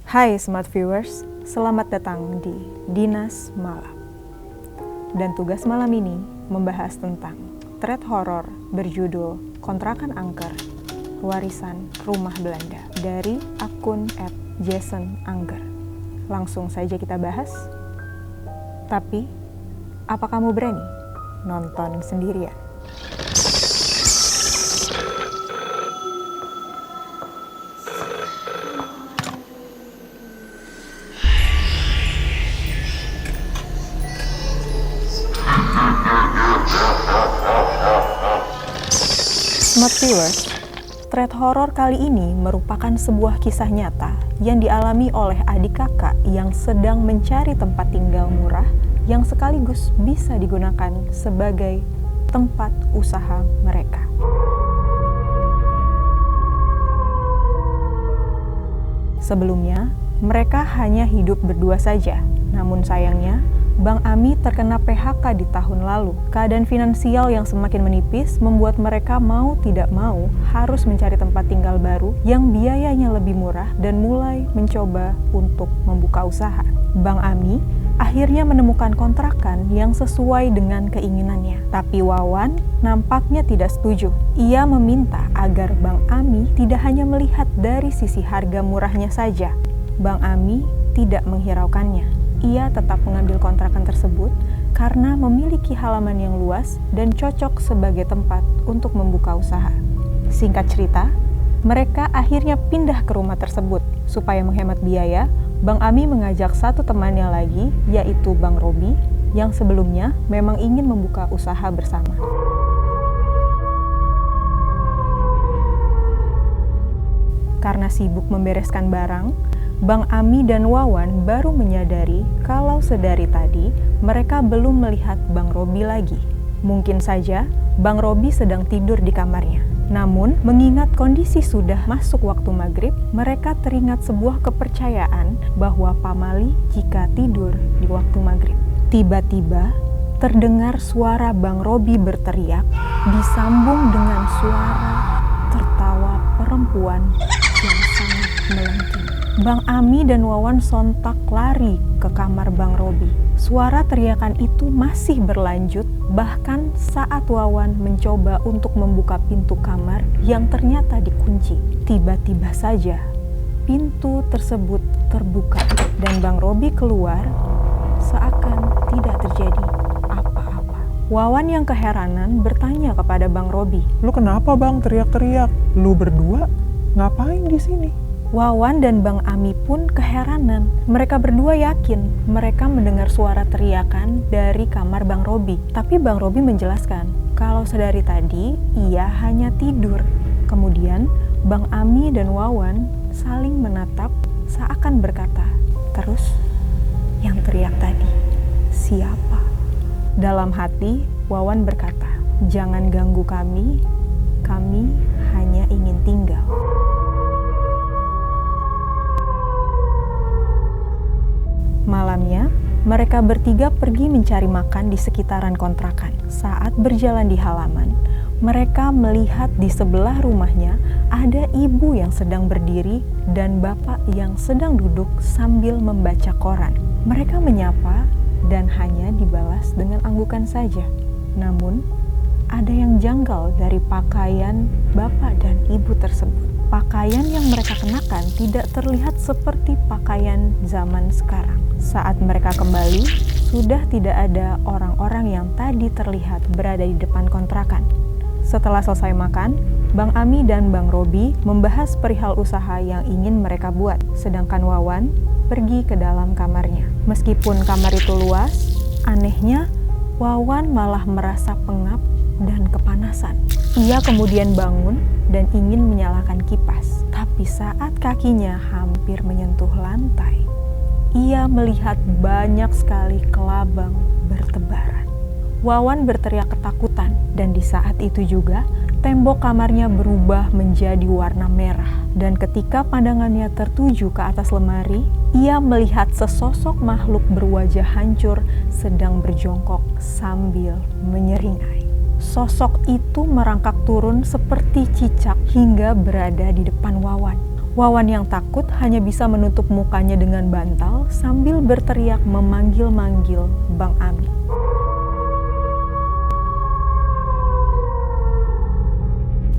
Hai Smart Viewers, selamat datang di Dinas Malam. Dan tugas malam ini membahas tentang thread horor berjudul Kontrakan Angker, Warisan Rumah Belanda dari akun @JasonAngger. Langsung saja kita bahas. Tapi, apa kamu berani nonton sendirian? Smart Viewers, thread horor kali ini merupakan sebuah kisah nyata yang dialami oleh adik kakak yang sedang mencari tempat tinggal murah yang sekaligus bisa digunakan sebagai tempat usaha mereka. Sebelumnya, mereka hanya hidup berdua saja, namun sayangnya, Bang Ami terkena PHK di tahun lalu. Keadaan finansial yang semakin menipis membuat mereka mau tidak mau harus mencari tempat tinggal baru yang biayanya lebih murah dan mulai mencoba untuk membuka usaha. Bang Ami akhirnya menemukan kontrakan yang sesuai dengan keinginannya. Tapi Wawan nampaknya tidak setuju. Ia meminta agar Bang Ami tidak hanya melihat dari sisi harga murahnya saja. Bang Ami tidak menghiraukannya. Ia tetap mengambil kontrakan tersebut karena memiliki halaman yang luas dan cocok sebagai tempat untuk membuka usaha. Singkat cerita, mereka akhirnya pindah ke rumah tersebut. Supaya menghemat biaya, Bang Ami mengajak satu temannya lagi, yaitu Bang Robi, yang sebelumnya memang ingin membuka usaha bersama. Karena sibuk membereskan barang, Bang Ami dan Wawan baru menyadari kalau sedari tadi mereka belum melihat Bang Robi lagi. Mungkin saja Bang Robi sedang tidur di kamarnya. Namun, mengingat kondisi sudah masuk waktu maghrib, mereka teringat sebuah kepercayaan bahwa pamali jika tidur di waktu maghrib. Tiba-tiba, terdengar suara Bang Robi berteriak disambung dengan suara tertawa perempuan yang sangat melengking. Bang Ami dan Wawan sontak lari ke kamar Bang Robi. Suara teriakan itu masih berlanjut, bahkan saat Wawan mencoba untuk membuka pintu kamar yang ternyata dikunci. Tiba-tiba saja, pintu tersebut terbuka dan Bang Robi keluar seakan tidak terjadi apa-apa. Wawan yang keheranan bertanya kepada Bang Robi, "Lu kenapa bang teriak-teriak? Lu berdua ngapain di sini?" Wawan dan Bang Ami pun keheranan. Mereka berdua yakin mereka mendengar suara teriakan dari kamar Bang Robi. Tapi Bang Robi menjelaskan kalau sedari tadi ia hanya tidur. Kemudian Bang Ami dan Wawan saling menatap seakan berkata, "Terus yang teriak tadi siapa?" Dalam hati Wawan berkata, "Jangan ganggu kami hanya ingin tinggal." Malamnya, mereka bertiga pergi mencari makan di sekitaran kontrakan. Saat berjalan di halaman, mereka melihat di sebelah rumahnya ada ibu yang sedang berdiri dan bapak yang sedang duduk sambil membaca koran. Mereka menyapa dan hanya dibalas dengan anggukan saja. Namun, ada yang janggal dari pakaian bapak dan ibu tersebut. Pakaian yang mereka kenakan tidak terlihat seperti pakaian zaman sekarang. Saat mereka kembali, sudah tidak ada orang-orang yang tadi terlihat berada di depan kontrakan. Setelah selesai makan, Bang Ami dan Bang Robi membahas perihal usaha yang ingin mereka buat, sedangkan Wawan pergi ke dalam kamarnya. Meskipun kamar itu luas, anehnya Wawan malah merasa pengap dan kepanasan. Ia kemudian bangun dan ingin menyalakan kipas. Tapi saat kakinya hampir menyentuh lantai, ia melihat banyak sekali kelabang bertebaran. Wawan berteriak ketakutan dan di saat itu juga tembok kamarnya berubah menjadi warna merah. Dan ketika pandangannya tertuju ke atas lemari, ia melihat sesosok makhluk berwajah hancur sedang berjongkok sambil menyeringai. Sosok itu merangkak turun seperti cicak hingga berada di depan Wawan. Wawan yang takut hanya bisa menutup mukanya dengan bantal sambil berteriak memanggil-manggil Bang Ami.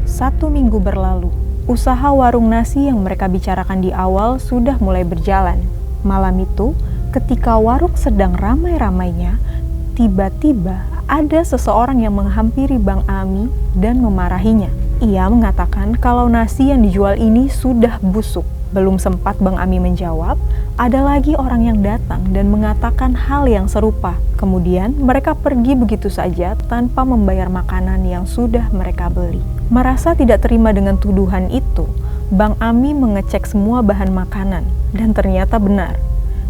Satu minggu berlalu, usaha warung nasi yang mereka bicarakan di awal sudah mulai berjalan. Malam itu, ketika warung sedang ramai-ramainya, tiba-tiba ada seseorang yang menghampiri Bang Ami dan memarahinya. Ia mengatakan kalau nasi yang dijual ini sudah busuk. Belum sempat Bang Ami menjawab, ada lagi orang yang datang dan mengatakan hal yang serupa. Kemudian mereka pergi begitu saja tanpa membayar makanan yang sudah mereka beli. Merasa tidak terima dengan tuduhan itu, Bang Ami mengecek semua bahan makanan dan ternyata benar.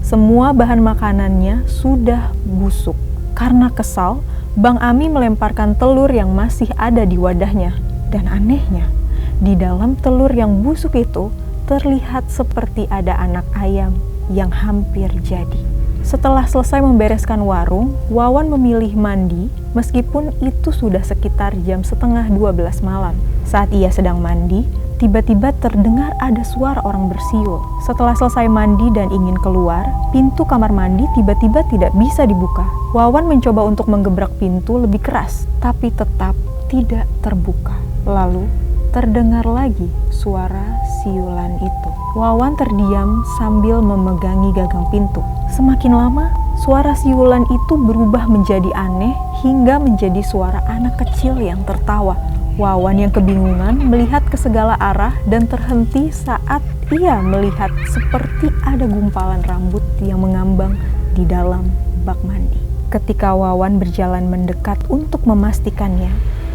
Semua bahan makanannya sudah busuk. Karena kesal, Bang Ami melemparkan telur yang masih ada di wadahnya. Dan anehnya, di dalam telur yang busuk itu terlihat seperti ada anak ayam yang hampir jadi. Setelah selesai membereskan warung, Wawan memilih mandi meskipun itu sudah sekitar jam setengah 12 malam. Saat ia sedang mandi, tiba-tiba terdengar ada suara orang bersiul. Setelah selesai mandi dan ingin keluar, pintu kamar mandi tiba-tiba tidak bisa dibuka. Wawan mencoba untuk menggebrak pintu lebih keras, tapi tetap tidak terbuka. Lalu, terdengar lagi suara siulan itu. Wawan terdiam sambil memegangi gagang pintu. Semakin lama, suara siulan itu berubah menjadi aneh hingga menjadi suara anak kecil yang tertawa. Wawan yang kebingungan melihat ke segala arah dan terhenti saat ia melihat seperti ada gumpalan rambut yang mengambang di dalam bak mandi. Ketika Wawan berjalan mendekat untuk memastikannya,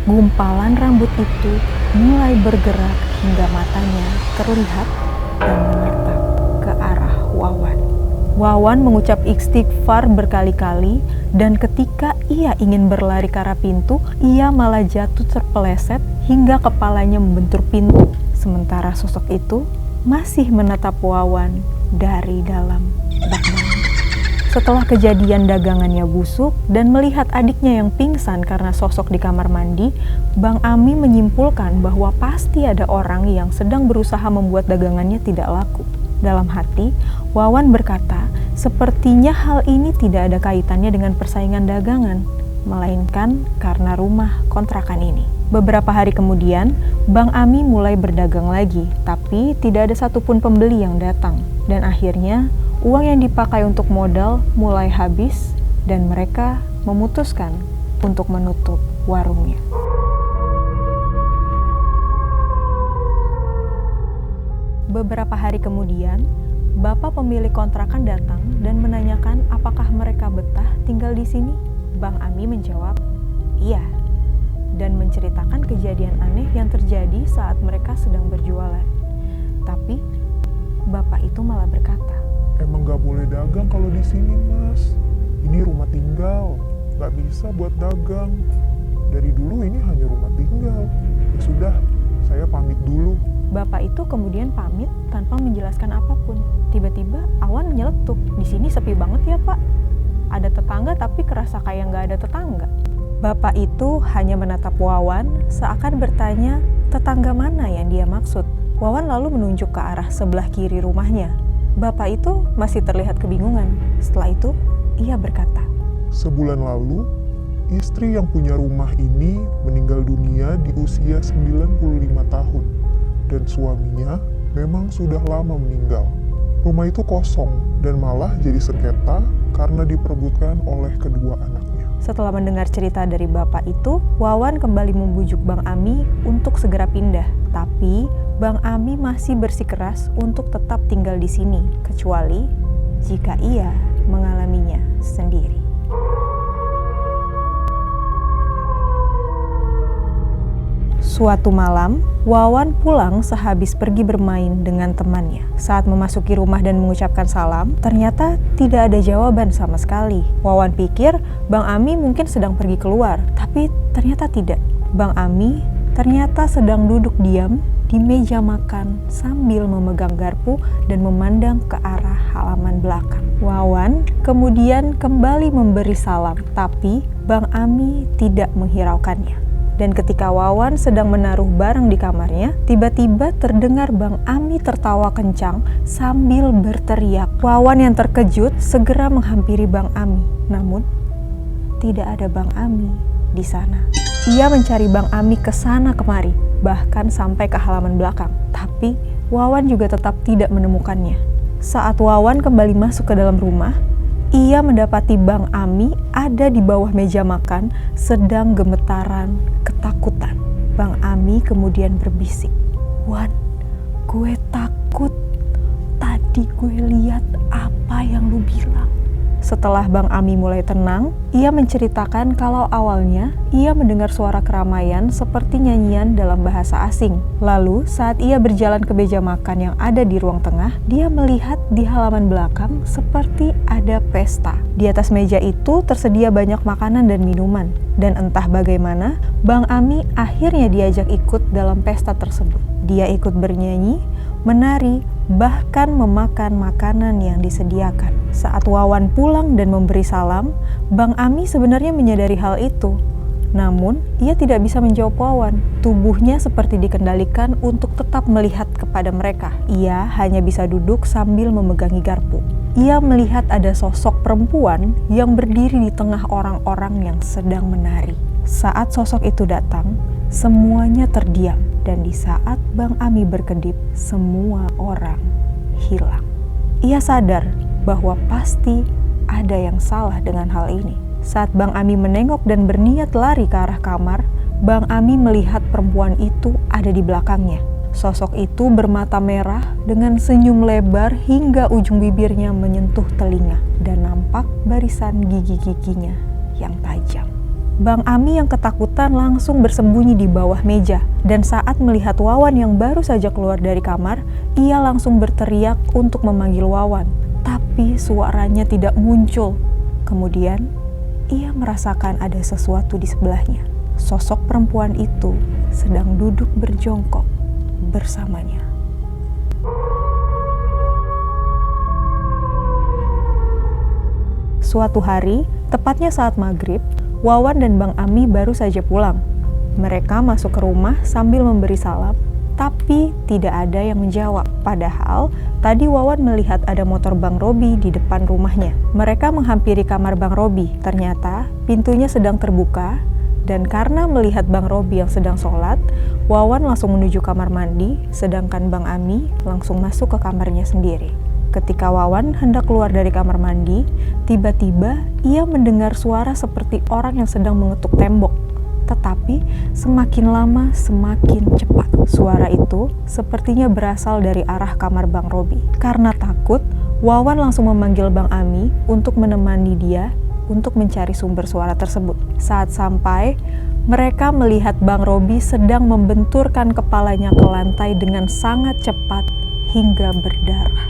gumpalan rambut itu mulai bergerak hingga matanya terlihat dan menatap ke arah Wawan. Wawan mengucap istighfar berkali-kali dan ketika ia ingin berlari ke arah pintu, ia malah jatuh terpeleset hingga kepalanya membentur pintu. Sementara sosok itu masih menatap Wawan dari dalam bak mandi. Setelah kejadian dagangannya busuk dan melihat adiknya yang pingsan karena sosok di kamar mandi, Bang Ami menyimpulkan bahwa pasti ada orang yang sedang berusaha membuat dagangannya tidak laku. Dalam hati, Wawan berkata, sepertinya hal ini tidak ada kaitannya dengan persaingan dagangan, melainkan karena rumah kontrakan ini. Beberapa hari kemudian, Bang Ami mulai berdagang lagi, tapi tidak ada satupun pembeli yang datang. Dan akhirnya, uang yang dipakai untuk modal mulai habis dan mereka memutuskan untuk menutup warungnya. Beberapa hari kemudian, bapak pemilik kontrakan datang dan menanyakan apakah mereka betah tinggal di sini. Bang Ami menjawab, iya, dan menceritakan kejadian aneh yang terjadi saat mereka sedang berjualan. Tapi, bapak itu malah berkata, Emang gak boleh dagang kalau di sini, Mas. Ini rumah tinggal, gak bisa buat dagang. Dari dulu ini hanya rumah tinggal. Ya sudah, saya pamit dulu. Bapak itu kemudian pamit tanpa menjelaskan apapun. Tiba-tiba Awan nyeletuk, di sini sepi banget ya Pak. Ada tetangga tapi kerasa kayak nggak ada tetangga. Bapak itu hanya menatap Wawan seakan bertanya tetangga mana yang dia maksud. Wawan lalu menunjuk ke arah sebelah kiri rumahnya. Bapak itu masih terlihat kebingungan. Setelah itu, ia berkata, Sebulan lalu, istri yang punya rumah ini meninggal dunia di usia 95 tahun. Dan suaminya memang sudah lama meninggal. Rumah itu kosong dan malah jadi sengketa karena diperebutkan oleh kedua anaknya. Setelah mendengar cerita dari bapak itu, Wawan kembali membujuk Bang Ami untuk segera pindah. Tapi, Bang Ami masih bersikeras untuk tetap tinggal di sini, kecuali jika ia mengalaminya sendiri. Suatu malam, Wawan pulang sehabis pergi bermain dengan temannya. Saat memasuki rumah dan mengucapkan salam, ternyata tidak ada jawaban sama sekali. Wawan pikir Bang Ami mungkin sedang pergi keluar, tapi ternyata tidak. Bang Ami ternyata sedang duduk diam di meja makan sambil memegang garpu dan memandang ke arah halaman belakang. Wawan kemudian kembali memberi salam, tapi Bang Ami tidak menghiraukannya. Dan ketika Wawan sedang menaruh barang di kamarnya, tiba-tiba terdengar Bang Ami tertawa kencang sambil berteriak. Wawan yang terkejut segera menghampiri Bang Ami. Namun, tidak ada Bang Ami di sana. Ia mencari Bang Ami ke sana kemari, bahkan sampai ke halaman belakang. Tapi, Wawan juga tetap tidak menemukannya. Saat Wawan kembali masuk ke dalam rumah, ia mendapati Bang Ami ada di bawah meja makan sedang gemetaran ketakutan. Bang Ami kemudian berbisik, "Wan, gue takut. Tadi gue lihat apa yang lu bilang." Setelah Bang Ami mulai tenang, ia menceritakan kalau awalnya ia mendengar suara keramaian seperti nyanyian dalam bahasa asing. Lalu saat ia berjalan ke meja makan yang ada di ruang tengah, dia melihat di halaman belakang seperti ada pesta. Di atas meja itu tersedia banyak makanan dan minuman. Dan entah bagaimana, Bang Ami akhirnya diajak ikut dalam pesta tersebut. Dia ikut bernyanyi, menari, bahkan memakan makanan yang disediakan. Saat Wawan pulang dan memberi salam, Bang Ami sebenarnya menyadari hal itu. Namun, ia tidak bisa menjawab Wawan. Tubuhnya seperti dikendalikan untuk tetap melihat kepada mereka. Ia hanya bisa duduk sambil memegangi garpu. Ia melihat ada sosok perempuan yang berdiri di tengah orang-orang yang sedang menari. Saat sosok itu datang, semuanya terdiam. Dan di saat Bang Ami berkedip, semua orang hilang. Ia sadar bahwa pasti ada yang salah dengan hal ini. Saat Bang Ami menengok dan berniat lari ke arah kamar, Bang Ami melihat perempuan itu ada di belakangnya. Sosok itu bermata merah dengan senyum lebar hingga ujung bibirnya menyentuh telinga dan nampak barisan gigi-giginya yang tajam. Bang Ami yang ketakutan langsung bersembunyi di bawah meja, dan saat melihat Wawan yang baru saja keluar dari kamar, ia langsung berteriak untuk memanggil Wawan, tapi suaranya tidak muncul. Kemudian, ia merasakan ada sesuatu di sebelahnya. Sosok perempuan itu sedang duduk berjongkok bersamanya. Suatu hari, tepatnya saat maghrib, Wawan dan Bang Ami baru saja pulang. Mereka masuk ke rumah sambil memberi salam, tapi tidak ada yang menjawab. Padahal, tadi Wawan melihat ada motor Bang Robi di depan rumahnya. Mereka menghampiri kamar Bang Robi. Ternyata, pintunya sedang terbuka, dan karena melihat Bang Robi yang sedang sholat, Wawan langsung menuju kamar mandi, sedangkan Bang Ami langsung masuk ke kamarnya sendiri. Ketika Wawan hendak keluar dari kamar mandi, tiba-tiba ia mendengar suara seperti orang yang sedang mengetuk tembok. Tetapi semakin lama semakin cepat. Suara itu sepertinya berasal dari arah kamar Bang Robi. Karena takut, Wawan langsung memanggil Bang Ami untuk menemani dia untuk mencari sumber suara tersebut. Saat sampai, mereka melihat Bang Robi sedang membenturkan kepalanya ke lantai dengan sangat cepat hingga berdarah.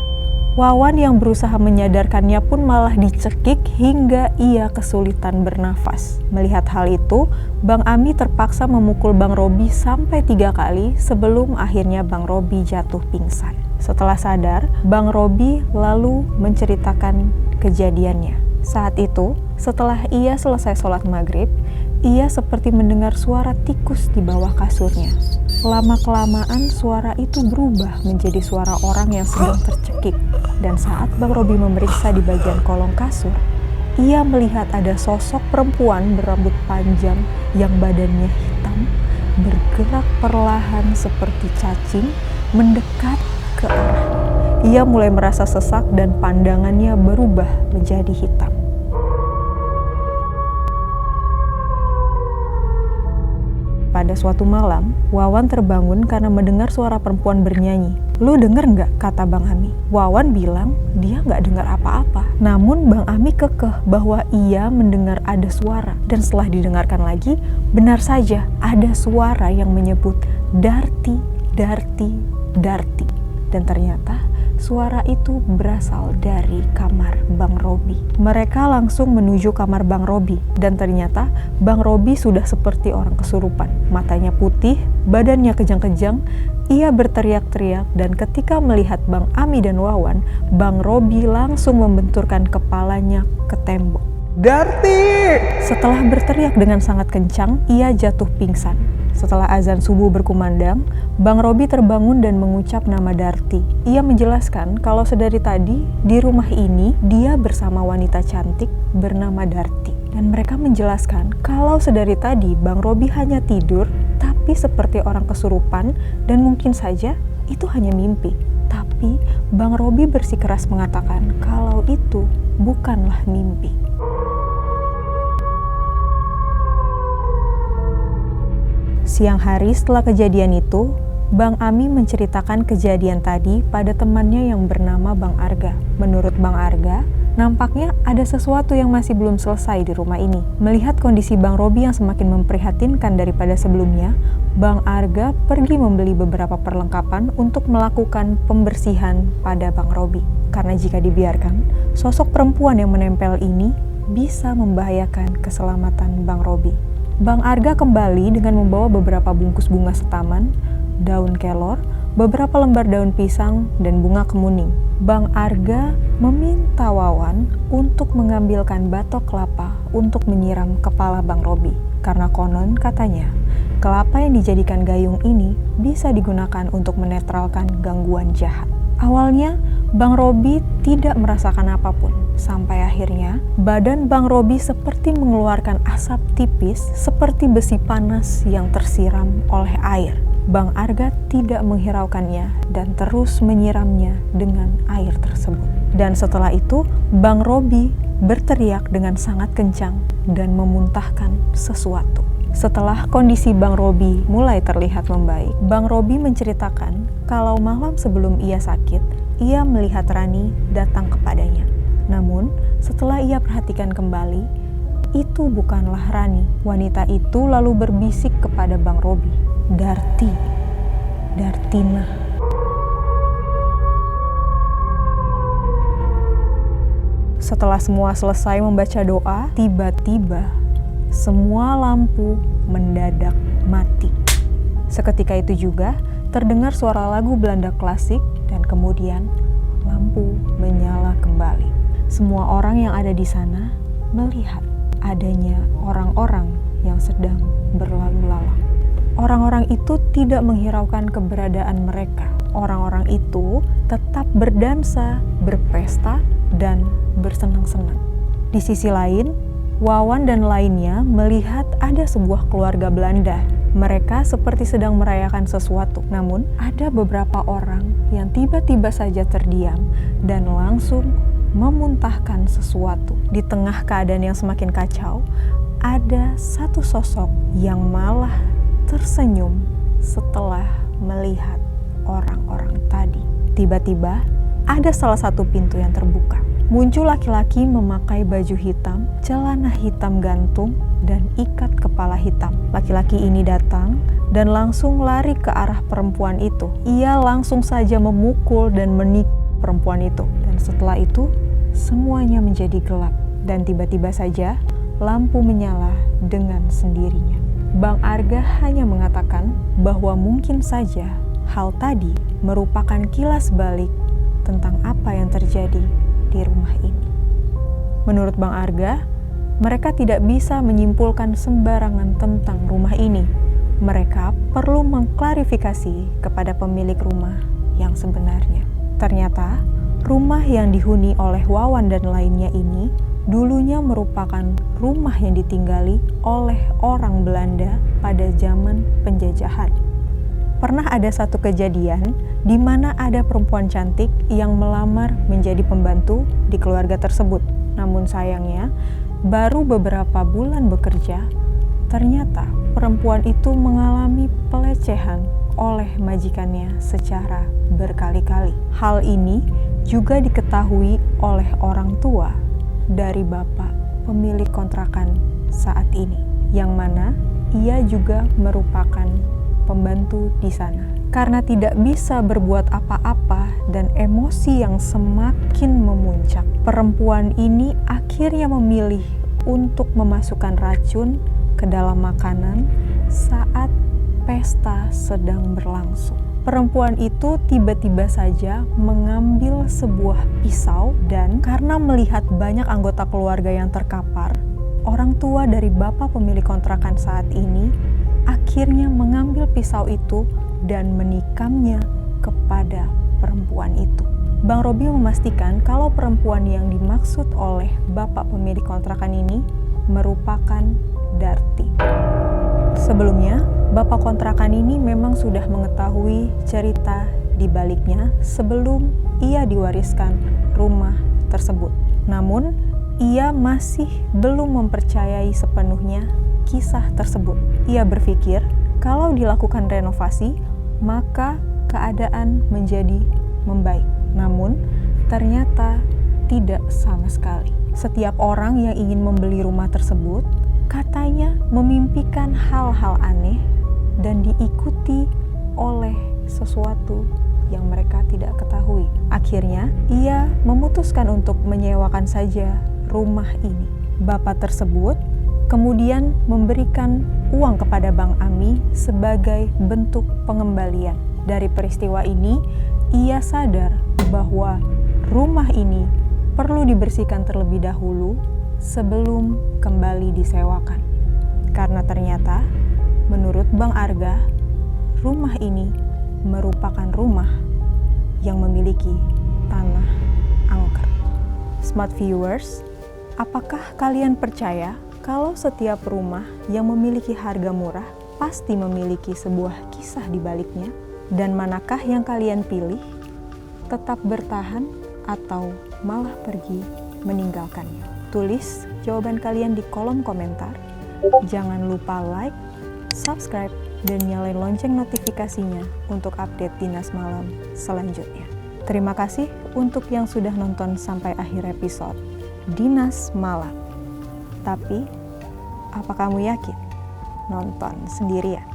Wawan yang berusaha menyadarkannya pun malah dicekik hingga ia kesulitan bernafas. Melihat hal itu, Bang Ami terpaksa memukul Bang Robi sampai 3 kali sebelum akhirnya Bang Robi jatuh pingsan. Setelah sadar, Bang Robi lalu menceritakan kejadiannya. Saat itu, setelah ia selesai sholat maghrib, ia seperti mendengar suara tikus di bawah kasurnya. Lama-kelamaan suara itu berubah menjadi suara orang yang sedang tercekik. Dan saat Bang Robi memeriksa di bagian kolong kasur, ia melihat ada sosok perempuan berambut panjang yang badannya hitam, bergerak perlahan seperti cacing, mendekat ke arahnya. Ia mulai merasa sesak dan pandangannya berubah menjadi hitam. Pada suatu malam, Wawan terbangun karena mendengar suara perempuan bernyanyi. "Lu denger nggak?" kata Bang Ami. Wawan bilang dia nggak dengar apa-apa. Namun Bang Ami kekeh bahwa ia mendengar ada suara. Dan setelah didengarkan lagi, benar saja ada suara yang menyebut Darti, Darti, Darti. Dan ternyata suara itu berasal dari kamar Bang Robi. Mereka langsung menuju kamar Bang Robi, dan ternyata Bang Robi sudah seperti orang kesurupan. Matanya putih, badannya kejang-kejang, ia berteriak-teriak, dan ketika melihat Bang Ami dan Wawan, Bang Robi langsung membenturkan kepalanya ke tembok. Darti! Setelah berteriak dengan sangat kencang, ia jatuh pingsan. Setelah azan subuh berkumandang, Bang Robi terbangun dan mengucap nama Darti. Ia menjelaskan kalau sedari tadi di rumah ini dia bersama wanita cantik bernama Darti. Dan mereka menjelaskan kalau sedari tadi Bang Robi hanya tidur, tapi seperti orang kesurupan dan mungkin saja itu hanya mimpi. Tapi Bang Robi bersikeras mengatakan kalau itu bukanlah mimpi. Siang hari setelah kejadian itu, Bang Ami menceritakan kejadian tadi pada temannya yang bernama Bang Arga. Menurut Bang Arga, nampaknya ada sesuatu yang masih belum selesai di rumah ini. Melihat kondisi Bang Robi yang semakin memprihatinkan daripada sebelumnya, Bang Arga pergi membeli beberapa perlengkapan untuk melakukan pembersihan pada Bang Robi. Karena jika dibiarkan, sosok perempuan yang menempel ini bisa membahayakan keselamatan Bang Robi. Bang Arga kembali dengan membawa beberapa bungkus bunga setaman, daun kelor, beberapa lembar daun pisang, dan bunga kemuning. Bang Arga meminta Wawan untuk mengambilkan batok kelapa untuk menyiram kepala Bang Robi. Karena konon katanya, kelapa yang dijadikan gayung ini bisa digunakan untuk menetralkan gangguan jahat. Awalnya, Bang Robi tidak merasakan apapun, sampai akhirnya badan Bang Robi seperti mengeluarkan asap tipis seperti besi panas yang tersiram oleh air. Bang Arga tidak menghiraukannya dan terus menyiramnya dengan air tersebut. Dan setelah itu, Bang Robi berteriak dengan sangat kencang dan memuntahkan sesuatu. Setelah kondisi Bang Robi mulai terlihat membaik, Bang Robi menceritakan kalau malam sebelum ia sakit, ia melihat Rani datang kepadanya. Namun, setelah ia perhatikan kembali, itu bukanlah Rani. Wanita itu lalu berbisik kepada Bang Robi, "Darti, Dartina." Setelah semua selesai membaca doa, tiba-tiba semua lampu mendadak mati. Seketika itu juga terdengar suara lagu Belanda klasik dan kemudian lampu menyala kembali. Semua orang yang ada di sana melihat adanya orang-orang yang sedang berlalu lalang. Orang-orang itu tidak menghiraukan keberadaan mereka. Orang-orang itu tetap berdansa, berpesta, dan bersenang-senang. Di sisi lain, Wawan dan lainnya melihat ada sebuah keluarga Belanda. Mereka seperti sedang merayakan sesuatu. Namun, ada beberapa orang yang tiba-tiba saja terdiam dan langsung memuntahkan sesuatu. Di tengah keadaan yang semakin kacau, ada satu sosok yang malah tersenyum setelah melihat orang-orang tadi. Tiba-tiba, ada salah satu pintu yang terbuka. Muncul laki-laki memakai baju hitam, celana hitam gantung, dan ikat kepala hitam. Laki-laki ini datang dan langsung lari ke arah perempuan itu. Ia langsung saja memukul dan menikam perempuan itu. Dan setelah itu, semuanya menjadi gelap. Dan tiba-tiba saja, lampu menyala dengan sendirinya. Bang Arga hanya mengatakan bahwa mungkin saja hal tadi merupakan kilas balik tentang apa yang terjadi di rumah ini. Menurut Bang Arga, mereka tidak bisa menyimpulkan sembarangan tentang rumah ini. Mereka perlu mengklarifikasi kepada pemilik rumah yang sebenarnya. Ternyata, rumah yang dihuni oleh Wawan dan lainnya ini dulunya merupakan rumah yang ditinggali oleh orang Belanda pada zaman penjajahan. Pernah ada satu kejadian di mana ada perempuan cantik yang melamar menjadi pembantu di keluarga tersebut. Namun sayangnya, baru beberapa bulan bekerja, ternyata perempuan itu mengalami pelecehan oleh majikannya secara berkali-kali. Hal ini juga diketahui oleh orang tua dari bapak pemilik kontrakan saat ini, yang mana ia juga merupakan pembantu di sana. Karena tidak bisa berbuat apa-apa dan emosi yang semakin memuncak, perempuan ini akhirnya memilih untuk memasukkan racun ke dalam makanan saat pesta sedang berlangsung. perempuan itu tiba-tiba saja mengambil sebuah pisau dan karena melihat banyak anggota keluarga yang terkapar, orang tua dari bapak pemilik kontrakan saat ini akhirnya mengambil pisau itu dan menikamnya kepada perempuan itu. Bang Robi memastikan kalau perempuan yang dimaksud oleh bapak pemilik kontrakan ini merupakan Darti. Sebelumnya, bapak kontrakan ini memang sudah mengetahui cerita di baliknya sebelum ia diwariskan rumah tersebut. Namun, ia masih belum mempercayai sepenuhnya kisah tersebut. Ia berpikir kalau dilakukan renovasi, maka keadaan menjadi membaik. Namun, ternyata tidak sama sekali. Setiap orang yang ingin membeli rumah tersebut katanya memimpikan hal-hal aneh dan diikuti oleh sesuatu yang mereka tidak ketahui. Akhirnya, ia memutuskan untuk menyewakan saja rumah ini. Bapak tersebut kemudian memberikan uang kepada Bang Ami sebagai bentuk pengembalian. Dari peristiwa ini, ia sadar bahwa rumah ini perlu dibersihkan terlebih dahulu sebelum kembali disewakan. Karena ternyata, menurut Bang Arga, rumah ini merupakan rumah yang memiliki tanah angker. Smart viewers, apakah kalian percaya kalau setiap rumah yang memiliki harga murah pasti memiliki sebuah kisah di baliknya? Dan manakah yang kalian pilih? Tetap bertahan atau malah pergi meninggalkannya? Tulis jawaban kalian di kolom komentar. Jangan lupa like, subscribe, dan nyalain lonceng notifikasinya untuk update Dinas Malam selanjutnya. Terima kasih untuk yang sudah nonton sampai akhir episode Dinas Malam. Tapi, apa kamu yakin nonton sendirian?